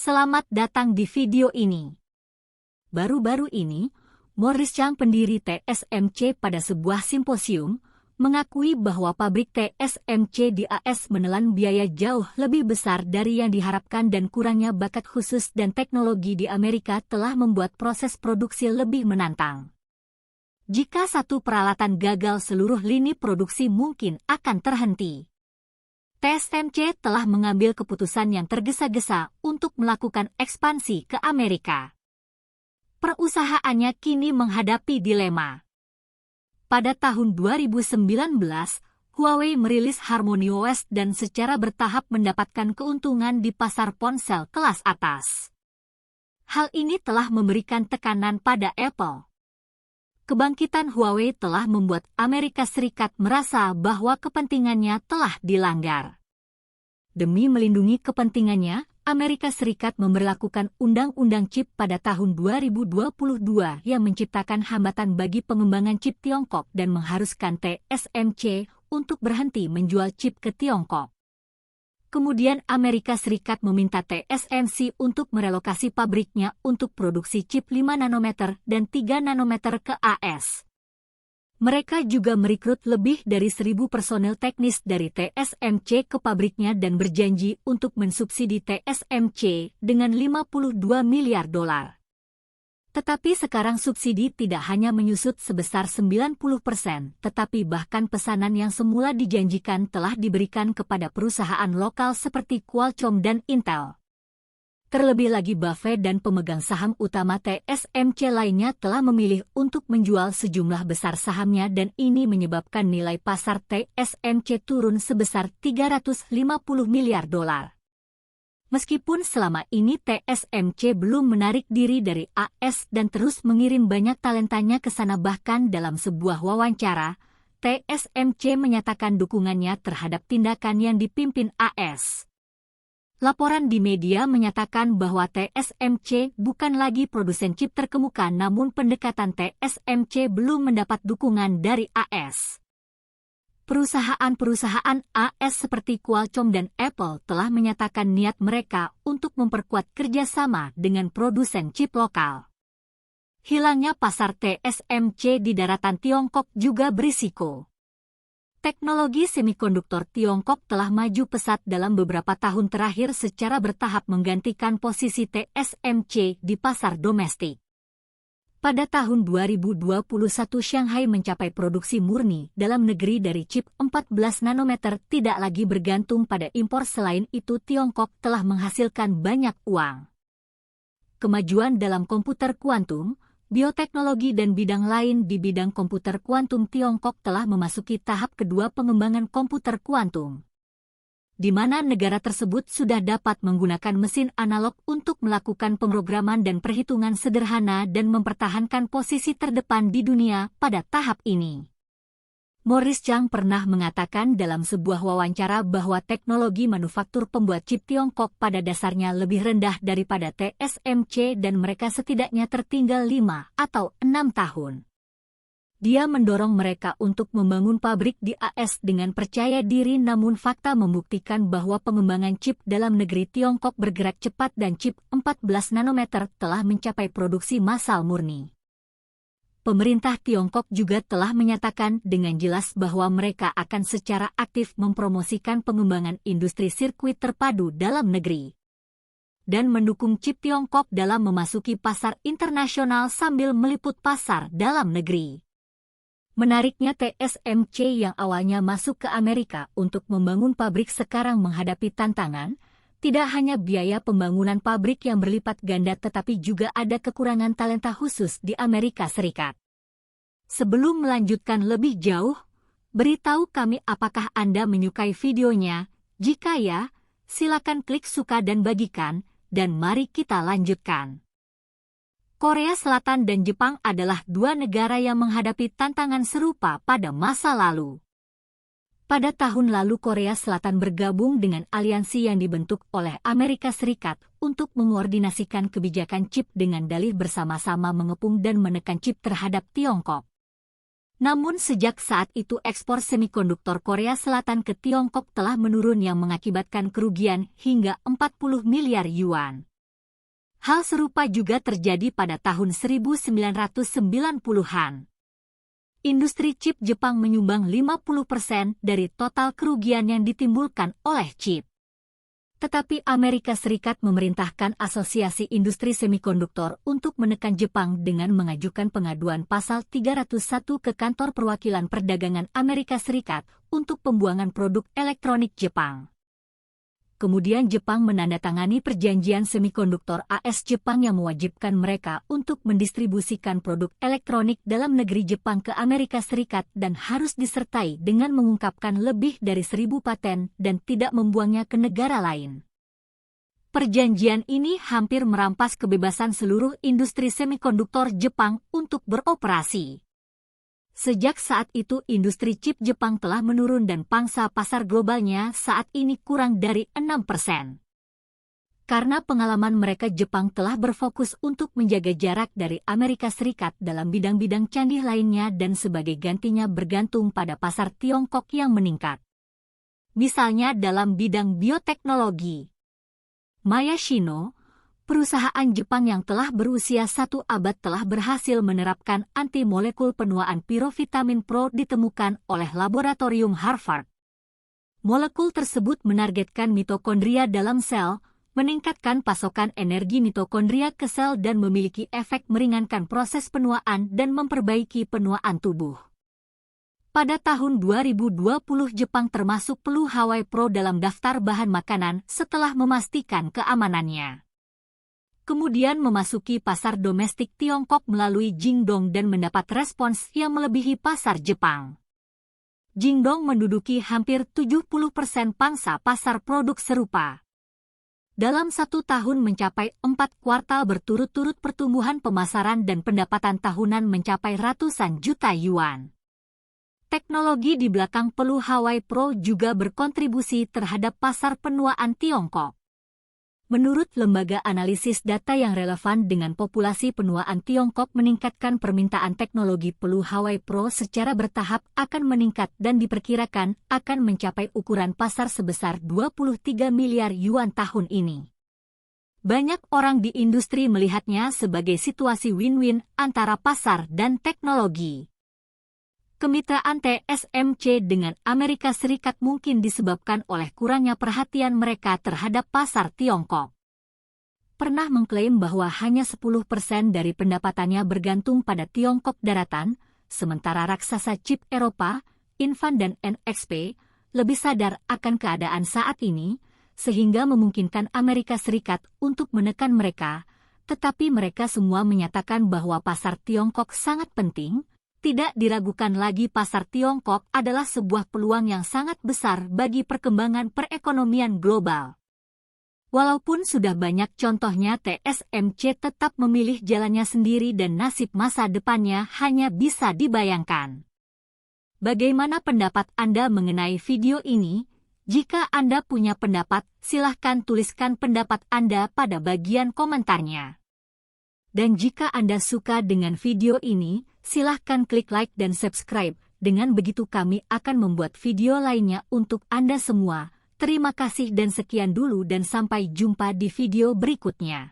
Selamat datang di video ini. Baru-baru ini, Maurice Chang, pendiri TSMC, pada sebuah simposium, mengakui bahwa pabrik TSMC di AS menelan biaya jauh lebih besar dari yang diharapkan dan kurangnya bakat khusus dan teknologi di Amerika telah membuat proses produksi lebih menantang. Jika satu peralatan gagal, seluruh lini produksi mungkin akan terhenti. TSMC telah mengambil keputusan yang tergesa-gesa untuk melakukan ekspansi ke Amerika. Perusahaannya kini menghadapi dilema. Pada tahun 2019, Huawei merilis HarmonyOS dan secara bertahap mendapatkan keuntungan di pasar ponsel kelas atas. Hal ini telah memberikan tekanan pada Apple. Kebangkitan Huawei telah membuat Amerika Serikat merasa bahwa kepentingannya telah dilanggar. Demi melindungi kepentingannya, Amerika Serikat memberlakukan Undang-Undang Chip pada tahun 2022 yang menciptakan hambatan bagi pengembangan chip Tiongkok dan mengharuskan TSMC untuk berhenti menjual chip ke Tiongkok. Kemudian Amerika Serikat meminta TSMC untuk merelokasi pabriknya untuk produksi chip 5 nanometer dan 3 nanometer ke AS. Mereka juga merekrut lebih dari 1.000 personel teknis dari TSMC ke pabriknya dan berjanji untuk mensubsidi TSMC dengan 52 miliar dolar. Tetapi sekarang subsidi tidak hanya menyusut sebesar 90%, tetapi bahkan pesanan yang semula dijanjikan telah diberikan kepada perusahaan lokal seperti Qualcomm dan Intel. Terlebih lagi, Buffett dan pemegang saham utama TSMC lainnya telah memilih untuk menjual sejumlah besar sahamnya dan ini menyebabkan nilai pasar TSMC turun sebesar 350 miliar dolar. Meskipun selama ini TSMC belum menarik diri dari AS dan terus mengirim banyak talentanya ke sana, bahkan dalam sebuah wawancara, TSMC menyatakan dukungannya terhadap tindakan yang dipimpin AS. Laporan di media menyatakan bahwa TSMC bukan lagi produsen chip terkemuka, namun pendekatan TSMC belum mendapat dukungan dari AS. Perusahaan-perusahaan AS seperti Qualcomm dan Apple telah menyatakan niat mereka untuk memperkuat kerjasama dengan produsen chip lokal. Hilangnya pasar TSMC di daratan Tiongkok juga berisiko. Teknologi semikonduktor Tiongkok telah maju pesat dalam beberapa tahun terakhir secara bertahap menggantikan posisi TSMC di pasar domestik. Pada tahun 2021, Shanghai mencapai produksi murni dalam negeri dari chip 14 nanometer, tidak lagi bergantung pada impor. Selain itu, Tiongkok telah menghasilkan banyak uang. Kemajuan dalam komputer kuantum, bioteknologi dan bidang lain di bidang komputer kuantum, Tiongkok telah memasuki tahap kedua pengembangan komputer kuantum, di mana negara tersebut sudah dapat menggunakan mesin analog untuk melakukan pemrograman dan perhitungan sederhana dan mempertahankan posisi terdepan di dunia pada tahap ini. Maurice Chang pernah mengatakan dalam sebuah wawancara bahwa teknologi manufaktur pembuat chip Tiongkok pada dasarnya lebih rendah daripada TSMC dan mereka setidaknya tertinggal 5 atau 6 tahun. Dia mendorong mereka untuk membangun pabrik di AS dengan percaya diri, namun fakta membuktikan bahwa pengembangan chip dalam negeri Tiongkok bergerak cepat dan chip 14 nanometer telah mencapai produksi massal murni. Pemerintah Tiongkok juga telah menyatakan dengan jelas bahwa mereka akan secara aktif mempromosikan pengembangan industri sirkuit terpadu dalam negeri dan mendukung chip Tiongkok dalam memasuki pasar internasional sambil meliput pasar dalam negeri. Menariknya, TSMC yang awalnya masuk ke Amerika untuk membangun pabrik sekarang menghadapi tantangan, tidak hanya biaya pembangunan pabrik yang berlipat ganda tetapi juga ada kekurangan talenta khusus di Amerika Serikat. Sebelum melanjutkan lebih jauh, beritahu kami apakah Anda menyukai videonya. Jika ya, silakan klik suka dan bagikan, dan mari kita lanjutkan. Korea Selatan dan Jepang adalah dua negara yang menghadapi tantangan serupa pada masa lalu. Pada tahun lalu, Korea Selatan bergabung dengan aliansi yang dibentuk oleh Amerika Serikat untuk mengoordinasikan kebijakan chip dengan dalih bersama-sama mengepung dan menekan chip terhadap Tiongkok. Namun sejak saat itu ekspor semikonduktor Korea Selatan ke Tiongkok telah menurun yang mengakibatkan kerugian hingga 40 miliar yuan. Hal serupa juga terjadi pada tahun 1990-an. Industri chip Jepang menyumbang 50% dari total kerugian yang ditimbulkan oleh chip. Tetapi Amerika Serikat memerintahkan Asosiasi Industri Semikonduktor untuk menekan Jepang dengan mengajukan pengaduan pasal 301 ke Kantor Perwakilan Perdagangan Amerika Serikat untuk pembuangan produk elektronik Jepang. Kemudian Jepang menandatangani perjanjian semikonduktor AS-Jepang yang mewajibkan mereka untuk mendistribusikan produk elektronik dalam negeri Jepang ke Amerika Serikat dan harus disertai dengan mengungkapkan lebih dari 1.000 paten dan tidak membuangnya ke negara lain. Perjanjian ini hampir merampas kebebasan seluruh industri semikonduktor Jepang untuk beroperasi. Sejak saat itu industri chip Jepang telah menurun dan pangsa pasar globalnya saat ini kurang dari 6%. Karena pengalaman mereka, Jepang telah berfokus untuk menjaga jarak dari Amerika Serikat dalam bidang-bidang canggih lainnya dan sebagai gantinya bergantung pada pasar Tiongkok yang meningkat. Misalnya dalam bidang bioteknologi. Mayashino, perusahaan Jepang yang telah berusia 1 abad telah berhasil menerapkan anti-molekul penuaan pirovitamin Pro ditemukan oleh laboratorium Harvard. Molekul tersebut menargetkan mitokondria dalam sel, meningkatkan pasokan energi mitokondria ke sel dan memiliki efek meringankan proses penuaan dan memperbaiki penuaan tubuh. Pada tahun 2020 Jepang termasuk Pelu Hawaii Pro dalam daftar bahan makanan setelah memastikan keamanannya. Kemudian memasuki pasar domestik Tiongkok melalui Jingdong dan mendapat respons yang melebihi pasar Jepang. Jingdong menduduki hampir 70% pangsa pasar produk serupa. Dalam 1 tahun mencapai 4 kuartal berturut-turut pertumbuhan pemasaran dan pendapatan tahunan mencapai ratusan juta yuan. Teknologi di belakang Pelu Hawaii Pro juga berkontribusi terhadap pasar penuaan Tiongkok. Menurut lembaga analisis data yang relevan dengan populasi penuaan Tiongkok meningkatkan permintaan teknologi Pelu Hawaii Pro secara bertahap akan meningkat dan diperkirakan akan mencapai ukuran pasar sebesar 23 miliar yuan tahun ini. Banyak orang di industri melihatnya sebagai situasi win-win antara pasar dan teknologi. Kemitraan TSMC dengan Amerika Serikat mungkin disebabkan oleh kurangnya perhatian mereka terhadap pasar Tiongkok. Pernah mengklaim bahwa hanya 10% dari pendapatannya bergantung pada Tiongkok daratan, sementara raksasa chip Eropa, Infant dan NXP, lebih sadar akan keadaan saat ini, sehingga memungkinkan Amerika Serikat untuk menekan mereka, tetapi mereka semua menyatakan bahwa pasar Tiongkok sangat penting. Tidak diragukan lagi pasar Tiongkok adalah sebuah peluang yang sangat besar bagi perkembangan perekonomian global. Walaupun sudah banyak contohnya, TSMC tetap memilih jalannya sendiri dan nasib masa depannya hanya bisa dibayangkan. Bagaimana pendapat Anda mengenai video ini? Jika Anda punya pendapat, silahkan tuliskan pendapat Anda pada bagian komentarnya. Dan jika Anda suka dengan video ini, silahkan klik like dan subscribe. Dengan begitu kami akan membuat video lainnya untuk Anda semua. Terima kasih dan sekian dulu dan sampai jumpa di video berikutnya.